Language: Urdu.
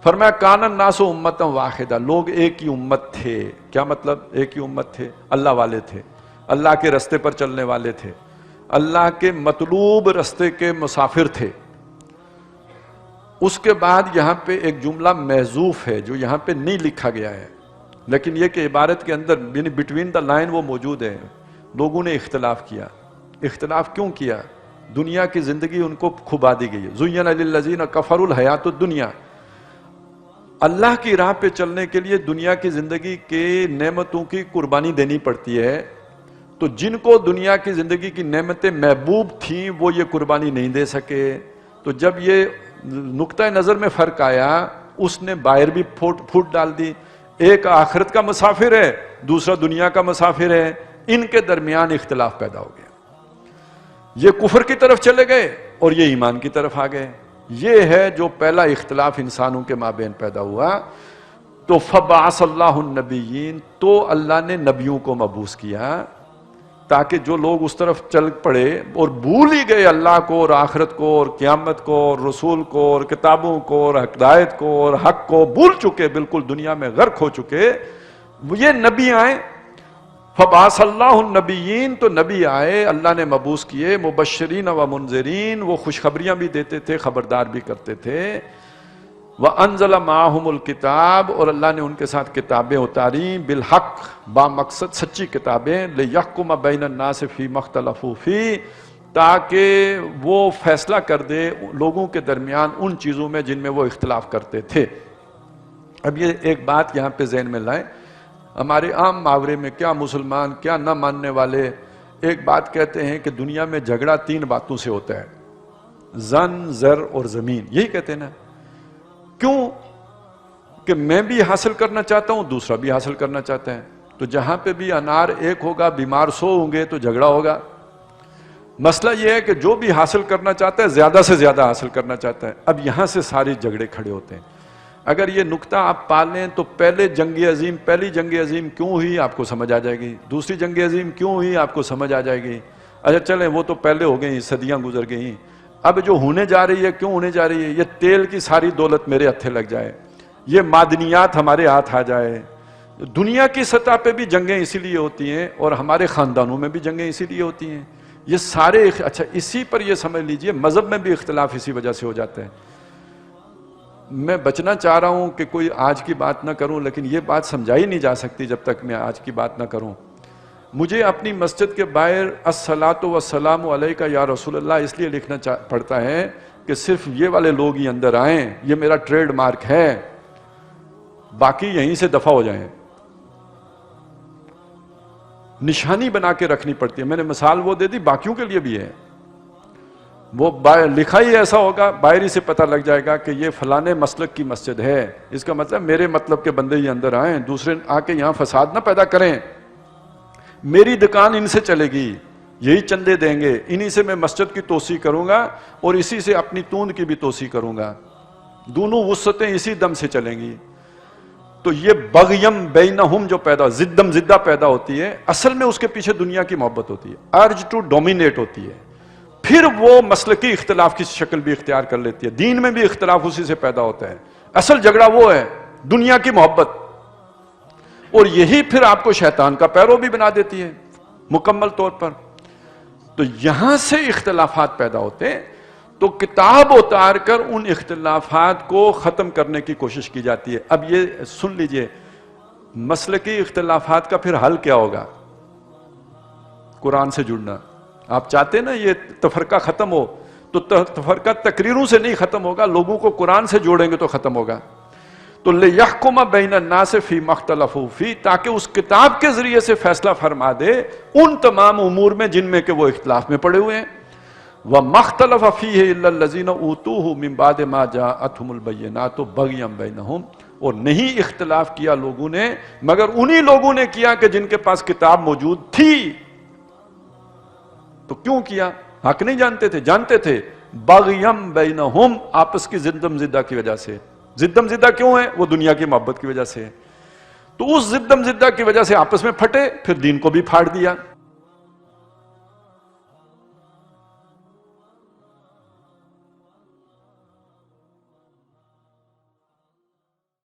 فرمایا کان الناس امتا واحدہ، لوگ ایک ہی امت تھے۔ کیا مطلب ایک ہی امت تھے؟ اللہ والے تھے، اللہ کے رستے پر چلنے والے تھے، اللہ کے مطلوب رستے کے مسافر تھے۔ اس کے بعد یہاں پہ ایک جملہ محذوف ہے جو یہاں پہ نہیں لکھا گیا ہے، لیکن یہ کہ عبارت کے اندر یعنی بٹوین دا لائن وہ موجود ہے۔ لوگوں نے اختلاف کیا۔ اختلاف کیوں کیا؟ دنیا کی زندگی ان کو کھبا دی گئی ہے۔ زین للذین کفروا الحیات الدنیا، اللہ کی راہ پہ چلنے کے لیے دنیا کی زندگی کے نعمتوں کی قربانی دینی پڑتی ہے، تو جن کو دنیا کی زندگی کی نعمتیں محبوب تھیں وہ یہ قربانی نہیں دے سکے۔ تو جب یہ نقطہ نظر میں فرق آیا، اس نے باہر بھی پھوٹ ڈال دی۔ ایک آخرت کا مسافر ہے، دوسرا دنیا کا مسافر ہے، ان کے درمیان اختلاف پیدا ہو گیا۔ یہ کفر کی طرف چلے گئے اور یہ ایمان کی طرف آ گئے۔ یہ ہے جو پہلا اختلاف انسانوں کے مابین پیدا ہوا۔ تو فبعث اللہ النبیین، تو اللہ نے نبیوں کو مبعوث کیا تاکہ جو لوگ اس طرف چل پڑے اور بھول ہی گئے اللہ کو اور آخرت کو اور قیامت کو اور رسول کو اور کتابوں کو اور ہدایت کو اور حق کو بھول چکے، بالکل دنیا میں غرق ہو چکے، یہ نبی آئے۔ فبعث اللہ النبیین، تو نبی آئے، اللہ نے مبعوث کیے، مبشرین و منذرین، وہ خوشخبریاں بھی دیتے تھے، خبردار بھی کرتے تھے۔ وَأَنزَلَ مَعَهُمُ الْكِتَابَ، اور اللہ نے ان کے ساتھ کتابیں اتاری، بالحق، با مقصد سچی کتابیں، لِيَحْكُمَ بَيْنَ النَّاسِ فِي مَا اخْتَلَفُوا فِيهِ، تاکہ وہ فیصلہ کر دے لوگوں کے درمیان ان چیزوں میں جن میں وہ اختلاف کرتے تھے۔ اب یہ ایک بات یہاں پہ ذہن میں لائیں، ہمارے عام محاورے میں کیا مسلمان کیا نہ ماننے والے ایک بات کہتے ہیں کہ دنیا میں جھگڑا 3 باتوں سے ہوتا ہے، زن، زر اور زمین، یہی کہتے ہیں نا۔ کیوں؟ کہ میں بھی حاصل کرنا چاہتا ہوں، دوسرا بھی حاصل کرنا چاہتا ہے، تو جہاں پہ بھی انار ایک ہوگا، بیمار 100 ہوں گے تو جھگڑا ہوگا۔ مسئلہ یہ ہے کہ جو بھی حاصل کرنا چاہتا ہے زیادہ سے زیادہ حاصل کرنا چاہتا ہے۔ اب یہاں سے سارے جھگڑے کھڑے ہوتے ہیں۔ اگر یہ نقطہ آپ پالیں تو پہلی جنگ عظیم کیوں ہوئی آپ کو سمجھ آ جائے گی، دوسری جنگ عظیم کیوں ہوئی آپ کو سمجھ آ جائے گی۔ اچھا چلیں وہ تو پہلے ہو گئی، صدیاں گزر گئیں، اب جو ہونے جا رہی ہے کیوں ہونے جا رہی ہے؟ یہ تیل کی ساری دولت میرے ہتھے لگ جائے، یہ معدنیات ہمارے ہاتھ آ جائے۔ دنیا کی سطح پہ بھی جنگیں اسی لیے ہوتی ہیں اور ہمارے خاندانوں میں بھی جنگیں اسی لیے ہوتی ہیں۔ یہ سارے اچھا اسی پر یہ سمجھ لیجئے مذہب میں بھی اختلاف اسی وجہ سے ہو جاتے ہیں۔ میں بچنا چاہ رہا ہوں کہ کوئی آج کی بات نہ کروں، لیکن یہ بات سمجھائی نہیں جا سکتی جب تک میں آج کی بات نہ کروں۔ مجھے اپنی مسجد کے باہر الصلاۃ والسلام علیکہ یا رسول اللہ اس لیے لکھنا پڑتا ہے کہ صرف یہ والے لوگ ہی اندر آئیں، یہ میرا ٹریڈ مارک ہے، باقی یہیں سے دفع ہو جائیں۔ نشانی بنا کے رکھنی پڑتی ہے۔ میں نے مثال وہ دے دی، باقیوں کے لیے بھی ہے۔ وہ لکھا ہی ایسا ہوگا، باہر ہی سے پتہ لگ جائے گا کہ یہ فلانے مسلک کی مسجد ہے، اس کا مطلب میرے مطلب کے بندے ہی اندر آئیں، دوسرے آ کے یہاں فساد نہ پیدا کریں۔ میری دکان ان سے چلے گی، یہی چندے دیں گے، انہی سے میں مسجد کی توسیع کروں گا اور اسی سے اپنی توند کی بھی توسیع کروں گا، دونوں وسعتیں اسی دم سے چلیں گی۔ تو یہ بغیم بینہم جو پیدا زدم زدہ پیدا ہوتی ہے، اصل میں اس کے پیچھے دنیا کی محبت ہوتی ہے، ارج ٹو ڈومینیٹ ہوتی ہے، پھر وہ مسلکی اختلاف کی شکل بھی اختیار کر لیتی ہے۔ دین میں بھی اختلاف اسی سے پیدا ہوتا ہے، اصل جھگڑا وہ ہے دنیا کی محبت، اور یہی پھر آپ کو شیطان کا پیرو بھی بنا دیتی ہے مکمل طور پر۔ تو یہاں سے اختلافات پیدا ہوتے ہیں، تو کتاب اتار کر ان اختلافات کو ختم کرنے کی کوشش کی جاتی ہے۔ اب یہ سن لیجئے، مسلکی اختلافات کا پھر حل کیا ہوگا؟ قرآن سے جڑنا۔ آپ چاہتے ہیں نا یہ تفرقہ ختم ہو، تو تفرقہ تقریروں سے نہیں ختم ہوگا، لوگوں کو قرآن سے جوڑیں گے تو ختم ہوگا۔ تو لِيَحْكُمَ بَيْنَ النَّاسِ فِي مَا اخْتَلَفُوا فِيهِ، تاکہ اس کتاب کے ذریعے سے فیصلہ فرما دے ان تمام امور میں جن میں کہ وہ اختلاف میں پڑے ہوئے ہیں۔ وَمَا اخْتَلَفَ فِيهِ إِلَّا الَّذِينَ أُوتُوهُ مِن بَعْدِ مَا جَاءَتْهُمُ الْبَيِّنَاتُ بَغْيًا بَيْنَهُمْ، اور نہیں اختلاف کیا لوگوں نے مگر انہی لوگوں نے کیا کہ جن کے پاس کتاب موجود تھی۔ تو کیوں کیا؟ حق نہیں جانتے تھے؟ جانتے تھے، بغیم بینہم، آپس کی زدم زدہ کی وجہ سے۔ زدم زدہ کیوں ہے؟ وہ دنیا کی محبت کی وجہ سے۔ تو اس زدم زدہ کی وجہ سے آپس میں پھٹے، پھر دین کو بھی پھاڑ دیا۔